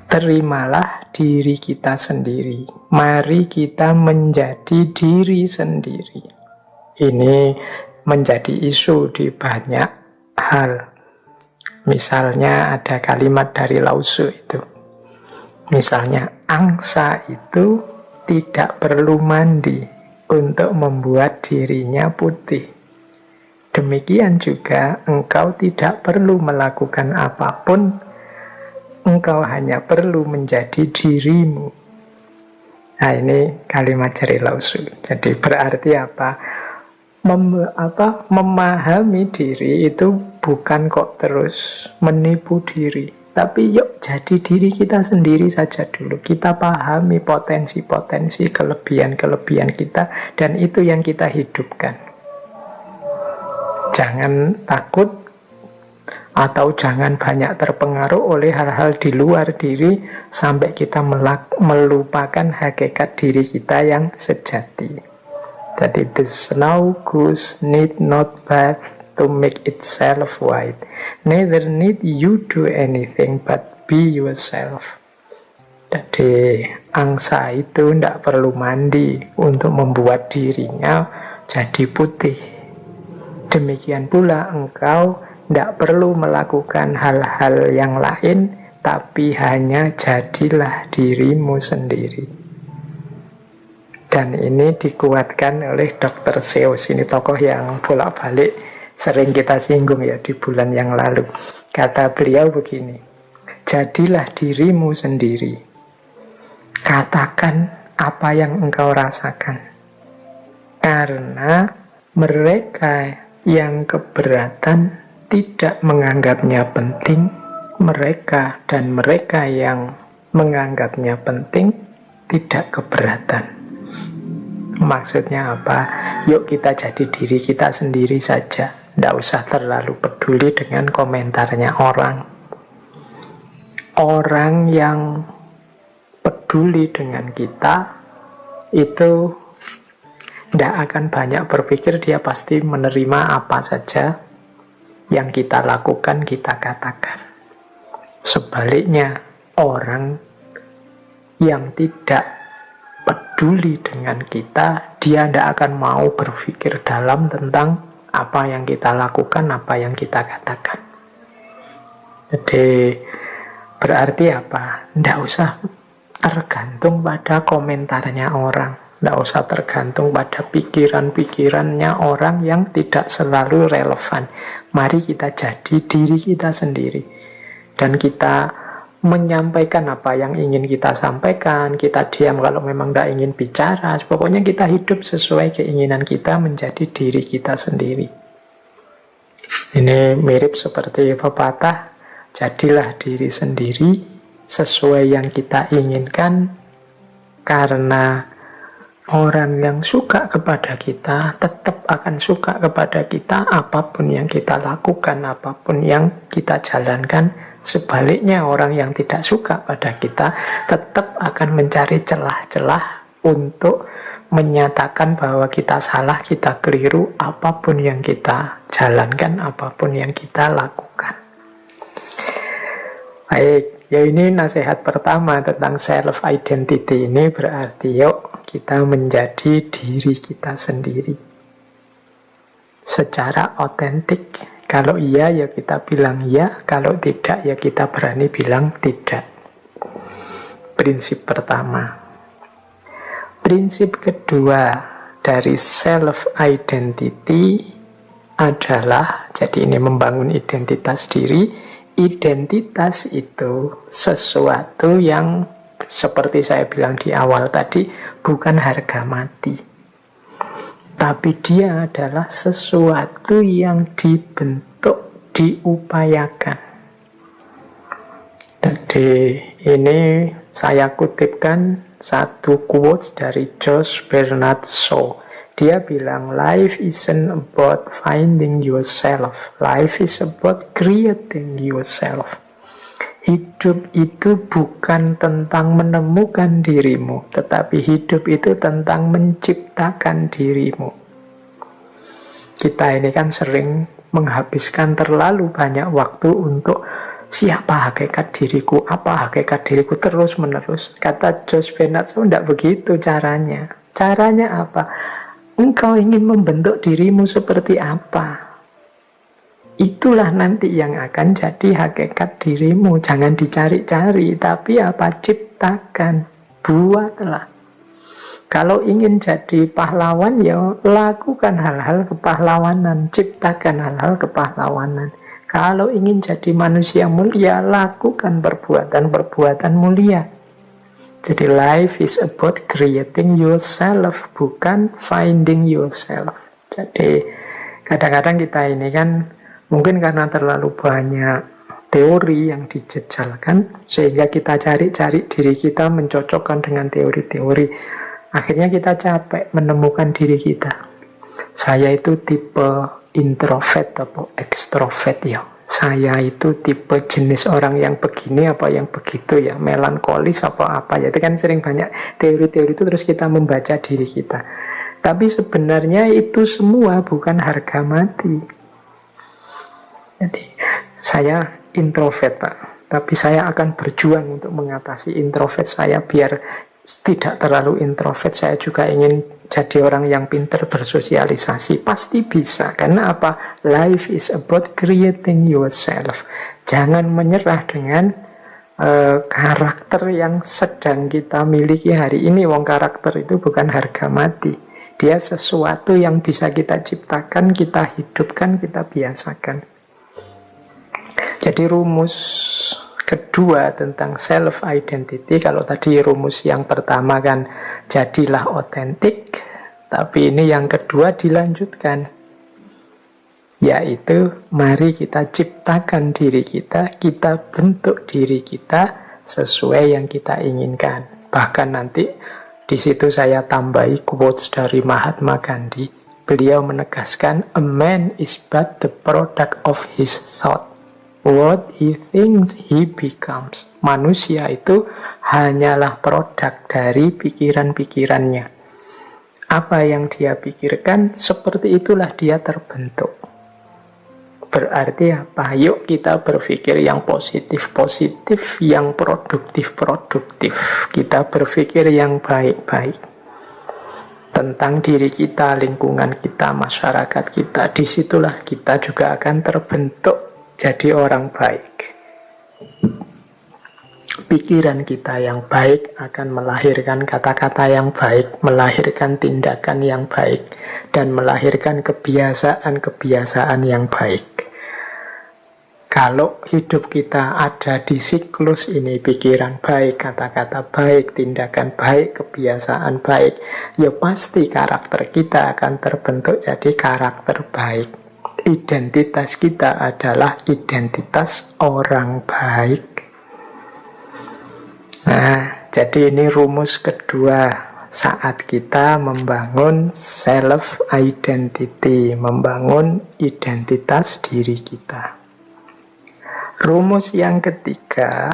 terimalah diri kita sendiri. Mari kita menjadi diri sendiri. Ini menjadi isu di banyak hal. Misalnya ada kalimat dari Lao Tzu itu. Misalnya, angsa itu tidak perlu mandi untuk membuat dirinya putih. Demikian juga engkau tidak perlu melakukan apapun, engkau hanya perlu menjadi dirimu. Nah, ini kalimat dari Lao Tzu. Jadi berarti apa? Memahami diri itu bukan kok terus menipu diri, tapi yuk jadi diri kita sendiri saja dulu. Kita pahami potensi-potensi, kelebihan-kelebihan kita, dan itu yang kita hidupkan. Jangan takut atau jangan banyak terpengaruh oleh hal-hal di luar diri sampai kita melupakan hakikat diri kita yang sejati. Jadi the snow goose need not bath to make itself white. Neither need you do anything but be yourself. Jadi angsa itu tidak perlu mandi untuk membuat dirinya jadi putih. Demikian pula engkau tidak perlu melakukan hal-hal yang lain, tapi hanya jadilah dirimu sendiri. Dan ini dikuatkan oleh Dr. Seuss. Ini tokoh yang bolak-balik sering kita singgung ya di bulan yang lalu. Kata beliau begini, jadilah dirimu sendiri. Katakan apa yang engkau rasakan. Karena mereka yang keberatan tidak menganggapnya penting, mereka yang menganggapnya penting tidak keberatan. Maksudnya apa? Yuk kita jadi diri kita sendiri saja. Tidak usah terlalu peduli dengan komentarnya orang. Orang yang peduli dengan kita itu tidak akan banyak berpikir, dia pasti menerima apa saja yang kita lakukan, kita katakan. Sebaliknya, orang yang tidak peduli dengan kita, dia tidak akan mau berpikir dalam tentang apa yang kita lakukan, apa yang kita katakan. Jadi berarti apa? Tidak usah tergantung pada komentarnya orang, tidak usah tergantung pada pikiran-pikirannya orang yang tidak selalu relevan. Mari kita jadi diri kita sendiri, dan kita menyampaikan apa yang ingin kita sampaikan. Kita diam kalau memang tidak ingin bicara. Pokoknya kita hidup sesuai keinginan kita, menjadi diri kita sendiri. Ini mirip seperti pepatah, jadilah diri sendiri sesuai yang kita inginkan, karena orang yang suka kepada kita tetap akan suka kepada kita apapun yang kita lakukan, apapun yang kita jalankan. Sebaliknya, orang yang tidak suka pada kita tetap akan mencari celah-celah untuk menyatakan bahwa kita salah, kita keliru, apapun yang kita jalankan, apapun yang kita lakukan. Baik, ya ini nasihat pertama tentang self-identity. Ini berarti yuk kita menjadi diri kita sendiri secara otentik. Kalau iya ya kita bilang iya, kalau tidak ya kita berani bilang tidak. Prinsip pertama. Prinsip kedua dari self-identity adalah, jadi ini membangun identitas diri. Identitas itu sesuatu yang seperti saya bilang di awal tadi, bukan harga mati. Tapi dia adalah sesuatu yang dibentuk, diupayakan. Jadi ini saya kutipkan satu quotes dari George Bernard Shaw. Dia bilang, life isn't about finding yourself. Life is about creating yourself. Hidup itu bukan tentang menemukan dirimu, tetapi hidup itu tentang menciptakan dirimu. Kita ini kan sering menghabiskan terlalu banyak waktu untuk siapa hakikat diriku, apa hakikat diriku, terus menerus. Kata Josh Bernard Shaw, tidak begitu caranya. Caranya apa? Engkau ingin membentuk dirimu seperti apa? Itulah nanti yang akan jadi hakikat dirimu. Jangan dicari-cari, tapi apa? Ciptakan, buatlah. Kalau ingin jadi pahlawan, ya lakukan hal-hal kepahlawanan, ciptakan hal-hal kepahlawanan. Kalau ingin jadi manusia mulia, lakukan perbuatan-perbuatan mulia. Jadi life is about creating yourself, bukan finding yourself. Jadi kadang-kadang kita ini kan mungkin karena terlalu banyak teori yang dijejalkan, sehingga kita cari-cari diri kita mencocokkan dengan teori-teori. Akhirnya kita capek menemukan diri kita. Saya itu tipe introvert atau ekstrovert ya. Saya itu tipe jenis orang yang begini apa yang begitu ya. Melankolis apa ya. Itu kan sering banyak teori-teori itu, terus kita membaca diri kita. Tapi sebenarnya itu semua bukan harga mati. Jadi saya introvert Pak. Tapi saya akan berjuang untuk mengatasi introvert saya biar tidak terlalu introvert. Saya juga ingin jadi orang yang pintar bersosialisasi. Pasti bisa. Karena apa? Life is about creating yourself. Jangan menyerah dengan karakter yang sedang kita miliki hari ini. Wong karakter itu bukan harga mati. Dia sesuatu yang bisa kita ciptakan, kita hidupkan, kita biasakan. Jadi rumus kedua tentang self-identity, kalau tadi rumus yang pertama kan jadilah otentik, tapi ini yang kedua dilanjutkan, yaitu mari kita ciptakan diri kita, kita bentuk diri kita sesuai yang kita inginkan. Bahkan nanti di situ saya tambahi quotes dari Mahatma Gandhi. Beliau menegaskan, a man is but the product of his thought. What he thinks he becomes. Manusia itu hanyalah produk dari pikiran-pikirannya. Apa yang dia pikirkan, seperti itulah dia terbentuk. Berarti apa? Yuk kita berpikir yang positif-positif, yang produktif-produktif. Kita berpikir yang baik-baik. Tentang diri kita, lingkungan kita, masyarakat kita. Disitulah kita juga akan terbentuk jadi orang baik. Pikiran kita yang baik akan melahirkan kata-kata yang baik, melahirkan tindakan yang baik, dan melahirkan kebiasaan-kebiasaan yang baik. Kalau hidup kita ada di siklus ini, pikiran baik, kata-kata baik, tindakan baik, kebiasaan baik, ya pasti karakter kita akan terbentuk jadi karakter baik. Identitas kita adalah identitas orang baik. Nah, jadi ini rumus kedua saat kita membangun self-identity, membangun identitas diri kita. Rumus yang ketiga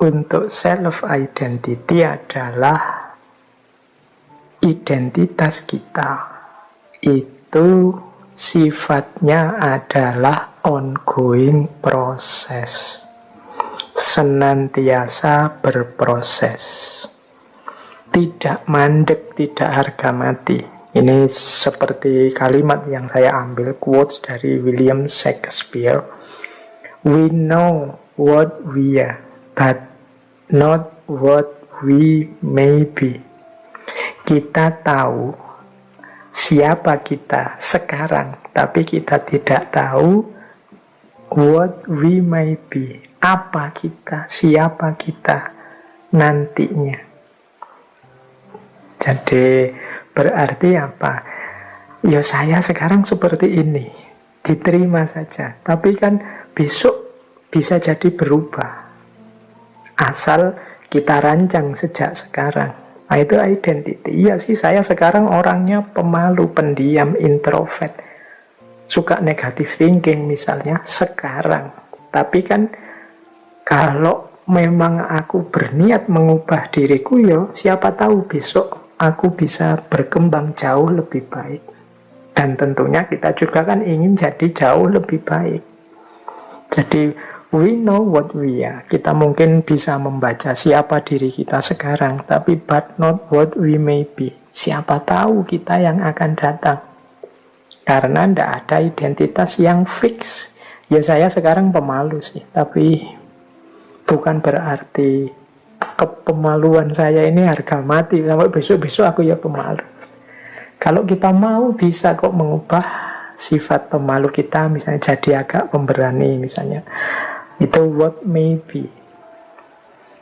untuk self-identity adalah identitas kita itu sifatnya adalah ongoing proses, senantiasa berproses, tidak mandek, tidak harga mati. Ini seperti kalimat yang saya ambil quotes dari William Shakespeare. We know what we are, but not what we may be. Kita tahu siapa kita sekarang, tapi kita tidak tahu what we may be, apa kita, siapa kita nantinya. Jadi berarti apa? Ya saya sekarang seperti ini, diterima saja. Tapi kan besok bisa jadi berubah. Asal kita rancang sejak sekarang. Nah, itu identity. Iya sih, saya sekarang orangnya pemalu, pendiam, introvert. Suka negative thinking misalnya sekarang. Tapi kan kalau memang aku berniat mengubah diriku, ya siapa tahu besok aku bisa berkembang jauh lebih baik. Dan tentunya kita juga kan ingin jadi jauh lebih baik. Jadi We know what we are. Kita mungkin bisa membaca siapa diri kita sekarang, tapi but not what we may be. Siapa tahu kita yang akan datang. Karena tidak ada identitas yang fix. Ya saya sekarang pemalu sih, tapi bukan berarti kepemaluan saya ini harga mati. Sampai besok-besok aku ya pemalu. Kalau kita mau bisa kok mengubah sifat pemalu kita, misalnya jadi agak pemberani misalnya. Itu what may be.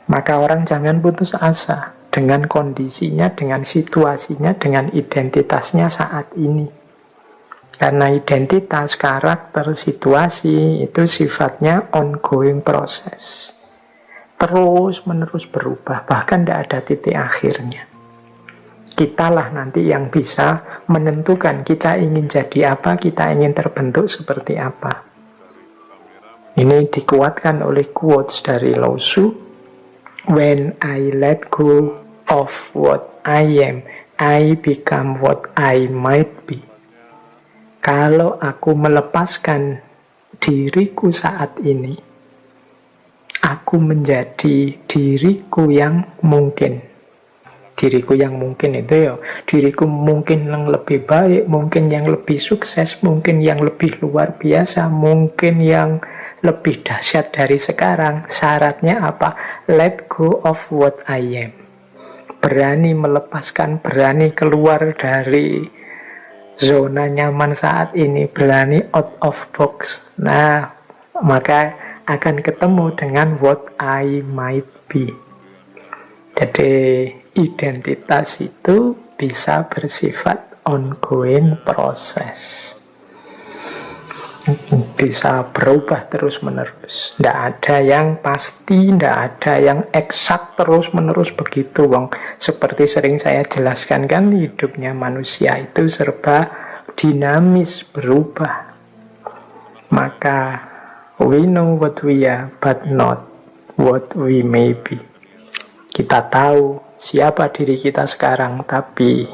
Maka orang jangan putus asa dengan kondisinya, dengan situasinya, dengan identitasnya saat ini. Karena identitas, karakter, situasi itu sifatnya ongoing proses. Terus menerus berubah, bahkan tidak ada titik akhirnya. Kitalah nanti yang bisa menentukan kita ingin jadi apa, kita ingin terbentuk seperti apa. Ini dikuatkan oleh quotes dari Lao Tzu. When I let go of what I am, I become what I might be. Kalau aku melepaskan diriku saat ini, aku menjadi diriku yang mungkin. Diriku yang mungkin itu ya, diriku mungkin yang lebih baik, mungkin yang lebih sukses, mungkin yang lebih luar biasa, mungkin yang lebih dahsyat dari sekarang. Syaratnya apa? Let go of what I am. Berani melepaskan, berani keluar dari zona nyaman saat ini, berani out of box. Nah, maka akan ketemu dengan what I might be. Jadi identitas itu bisa bersifat ongoing proses. Bisa berubah terus-menerus. Tidak ada yang pasti, tidak ada yang eksak terus-menerus begitu. Wong, seperti sering saya jelaskan kan, hidupnya manusia itu serba dinamis, berubah. Maka we know what we are, but not what we may be. Kita tahu siapa diri kita sekarang, tapi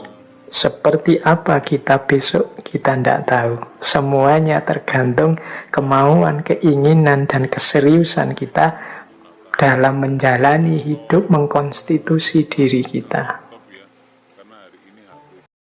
seperti apa kita besok kita tidak tahu. Semuanya tergantung kemauan, keinginan, dan keseriusan kita dalam menjalani hidup, mengkonstitusi diri kita.